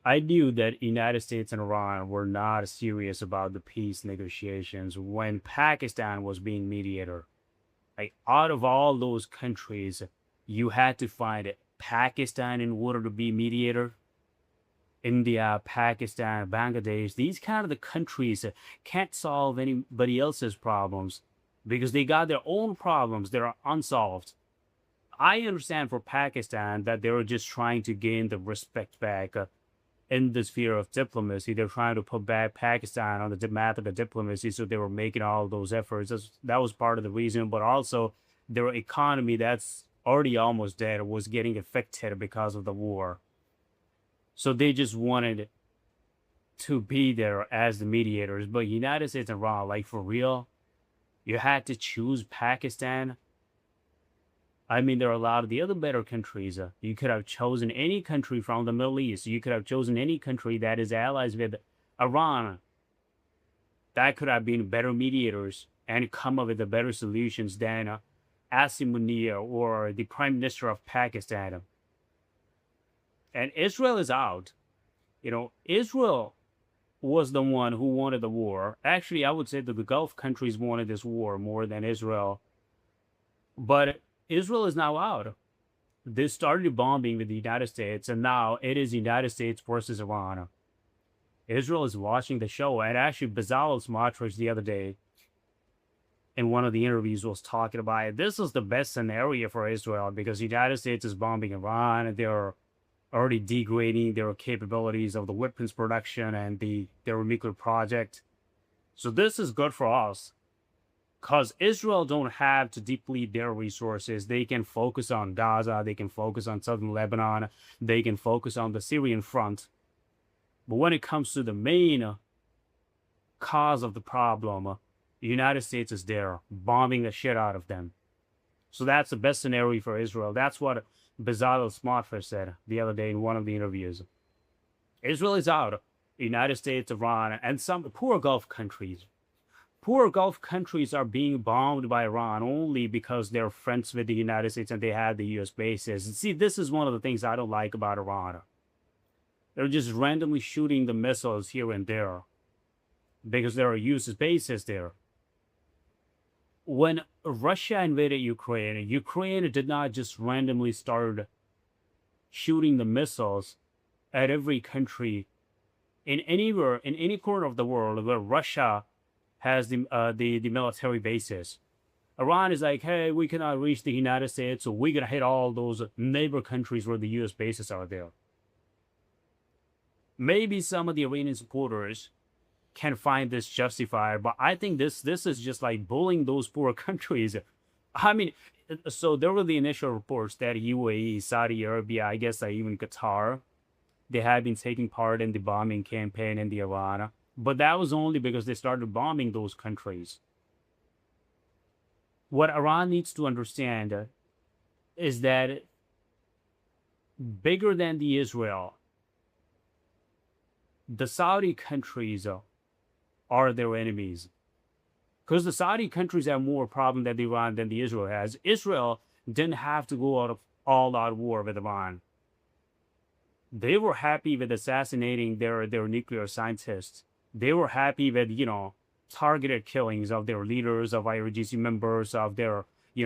I knew that United States and Iran were not serious about the peace negotiations when Pakistan was being mediator. Like out of all those countries, you had to find Pakistan in order to be mediator. India, Pakistan, Bangladesh, these kind of the countries can't solve anybody else's problems because they got their own problems that are unsolved. I understand for Pakistan that they were just trying to gain the respect back in the sphere of diplomacy. They're trying to put back Pakistan on the map of diplomacy, so they were making all those efforts. That was part of the reason, but also their economy that's already almost dead was getting affected because of the war. So they just wanted to be there as the mediators. But United States and Iran, like for real, you had to choose Pakistan. I mean, there are a lot of the other better countries. You could have chosen any country from the Middle East. You could have chosen any country that is allies with Iran. That could have been better mediators and come up with the better solutions than Asim Munir or the Prime Minister of Pakistan. And Israel is out. Israel was the one who wanted the war. Actually, I would say that the Gulf countries wanted this war more than Israel. But Israel is now out. They started bombing with the United States, and now it is United States versus Iran. Israel is watching the show, and actually, Bezalel Smotrich the other day in one of the interviews was talking about it. This is the best scenario for Israel because the United States is bombing Iran, and they're already degrading their capabilities of the weapons production and their nuclear project. So this is good for us because Israel don't have to deplete their resources. They can focus on Gaza. They can focus on southern Lebanon. They can focus on the Syrian front. But when it comes to the main cause of the problem, the United States is there bombing the shit out of them. So that's the best scenario for Israel. That's what Bezalel Smotrich said the other day in one of the interviews. Israel is out. The United States, Iran, and some poor Gulf countries. Poor Gulf countries are being bombed by Iran only because they're friends with the United States and they have the US bases. And see, this is one of the things I don't like about Iran. They're just randomly shooting the missiles here and there because there are US bases there. When Russia invaded Ukraine, Ukraine did not just randomly start shooting the missiles at every country in anywhere in any corner of the world where Russia has the military bases. Iran is like, hey, we cannot reach the United States, so we're gonna hit all those neighbor countries where the U.S. bases are there. Maybe some of the Iranian supporters can find this justified, but I think this is just like bullying those poor countries. I mean, so there were the initial reports that UAE, Saudi Arabia, I guess even Qatar, they had been taking part in the bombing campaign in the Iran, but that was only because they started bombing those countries. What Iran needs to understand is that bigger than the Israel, the Saudi countries are their enemies. Because the Saudi countries have more problem than Iran than the Israel has. Israel didn't have to go out of all-out war with Iran. They were happy with assassinating their nuclear scientists. They were happy with, targeted killings of their leaders, of IRGC members, of their,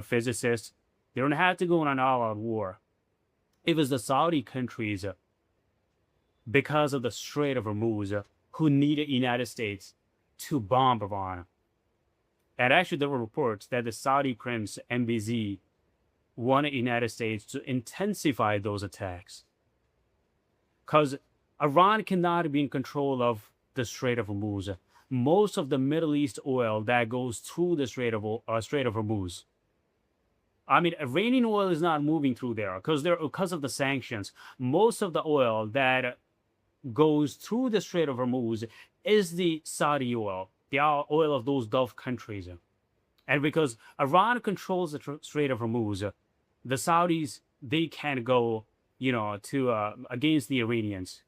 physicists. They don't have to go on an all-out war. It was the Saudi countries, because of the Strait of Hormuz, who needed United States to bomb Iran. And actually, there were reports that the Saudi Prince MBZ wanted the United States to intensify those attacks. Because Iran cannot be in control of the Strait of Hormuz. Most of the Middle East oil that goes through the Strait of Hormuz. I mean, Iranian oil is not moving through there because of the sanctions. Most of the oil that goes through the Strait of Hormuz is the Saudi oil, the oil of those Gulf countries. And because Iran controls the Strait of Hormuz, the Saudis, they can't go, to against the Iranians.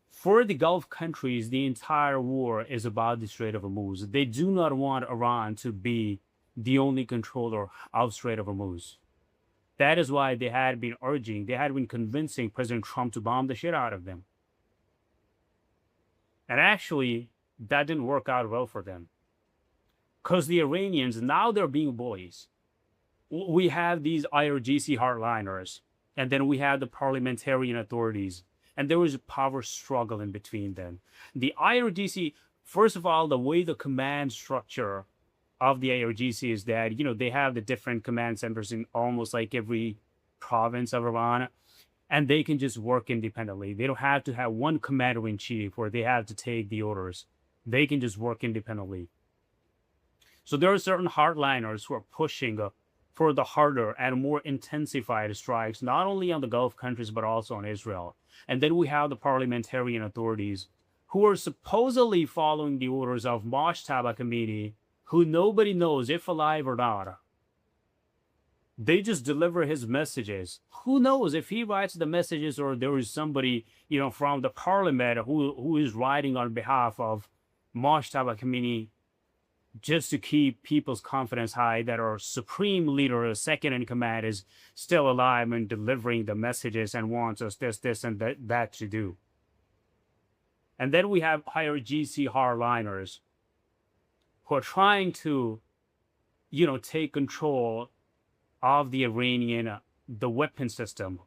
For the Gulf countries, the entire war is about the Strait of Hormuz. They do not want Iran to be the only controller of Strait of Hormuz. That is why they had been convincing President Trump to bomb the shit out of them. And actually, that didn't work out well for them. Because the Iranians, now they're being bullies. We have these IRGC hardliners, and then we have the parliamentarian authorities, and there was a power struggle in between them. The IRGC, first of all, the way the command structure of the IRGC is that, they have the different command centers in almost like every province of Iran, and they can just work independently. They don't have to have one commander in chief where they have to take the orders. They can just work independently. So there are certain hardliners who are pushing for the harder and more intensified strikes, not only on the Gulf countries, but also on Israel. And then we have the parliamentarian authorities who are supposedly following the orders of Moshtaba Committee, who nobody knows if alive or not. They just deliver his messages. Who knows if he writes the messages or there is somebody, from the parliament who is writing on behalf of Moshtaba Committee just to keep people's confidence high that our supreme leader, second in command, is still alive and delivering the messages and wants us this, and that to do. And then we have higher GC hardliners who are trying to, take control of the Iranian, the weapon system,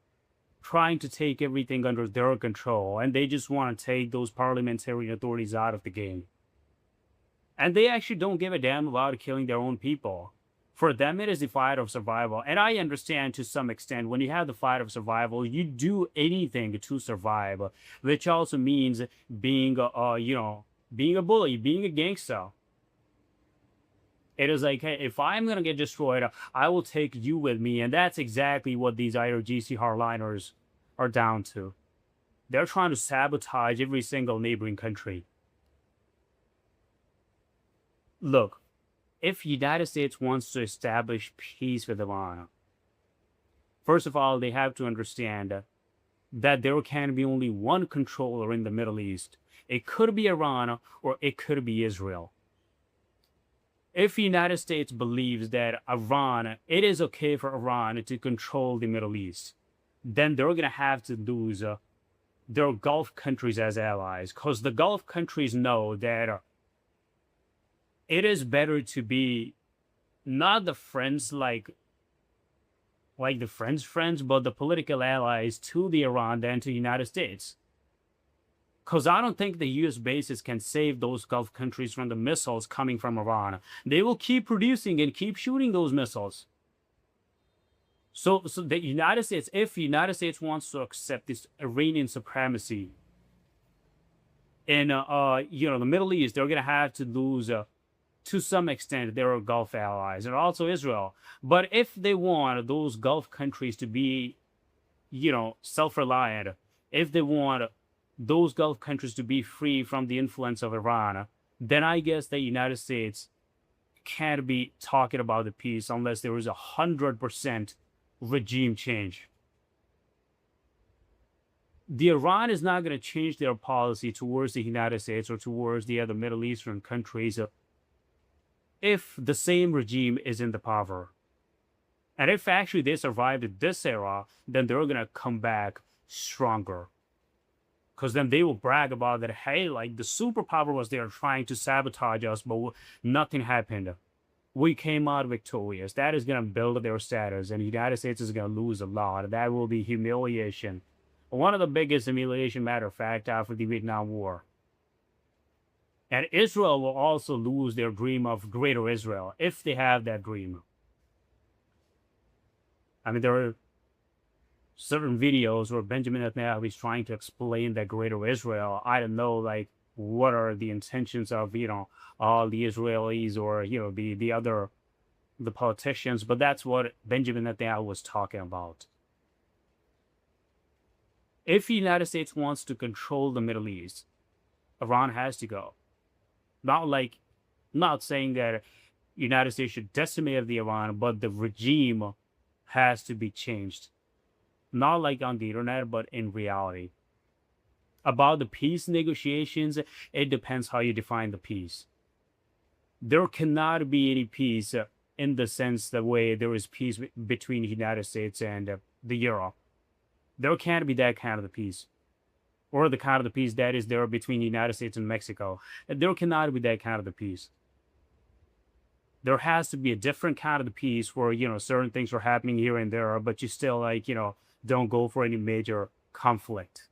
trying to take everything under their control. And they just want to take those parliamentary authorities out of the game. And they actually don't give a damn about killing their own people. For them, it is the fight of survival. And I understand to some extent when you have the fight of survival, you do anything to survive, which also means being, being a bully, being a gangster. It is like, hey, if I'm going to get destroyed, I will take you with me. And that's exactly what these IRGC hardliners are down to. They're trying to sabotage every single neighboring country. Look, if the United States wants to establish peace with Iran, first of all, they have to understand that there can be only one controller in the Middle East. It could be Iran or it could be Israel. If the United States believes that it is okay for Iran to control the Middle East, then they're going to have to lose their Gulf countries as allies, because the Gulf countries know that it is better to be not the friends like the friends, but the political allies to the Iran than to the United States. Because I don't think the U.S. bases can save those Gulf countries from the missiles coming from Iran. They will keep producing and keep shooting those missiles. So the United States, if the United States wants to accept this Iranian supremacy in the Middle East, they're going to have to lose to some extent their Gulf allies and also Israel. But if they want those Gulf countries to be, self-reliant, if they want those Gulf countries to be free from the influence of Iran, then I guess the United States can't be talking about the peace unless there is 100% regime change. The Iran is not going to change their policy towards the United States or towards the other Middle Eastern countries if the same regime is in the power. And if actually they survived this era, then they're going to come back stronger. Because then they will brag about that, hey, like the superpower was there trying to sabotage us, but nothing happened. We came out victorious. That is going to build their status, and the United States is going to lose a lot. That will be humiliation. One of the biggest humiliation, matter of fact, after the Vietnam War. And Israel will also lose their dream of greater Israel, if they have that dream. I mean, there are certain videos where Benjamin Netanyahu is trying to explain that greater Israel. I don't know, like, what are the intentions of, all the Israelis or, the politicians, but that's what Benjamin Netanyahu was talking about. If the United States wants to control the Middle East, Iran has to go. Not saying that United States should decimate the Iran, but the regime has to be changed. Not like on the internet, but in reality. About the peace negotiations, it depends how you define the peace. There cannot be any peace in the sense the way there is peace between the United States and the Europe. There can't be that kind of the peace, or the kind of the peace that is there between the United States and Mexico. There cannot be that kind of the peace. There has to be a different kind of the peace where, certain things are happening here and there, but you still, like, don't go for any major conflict.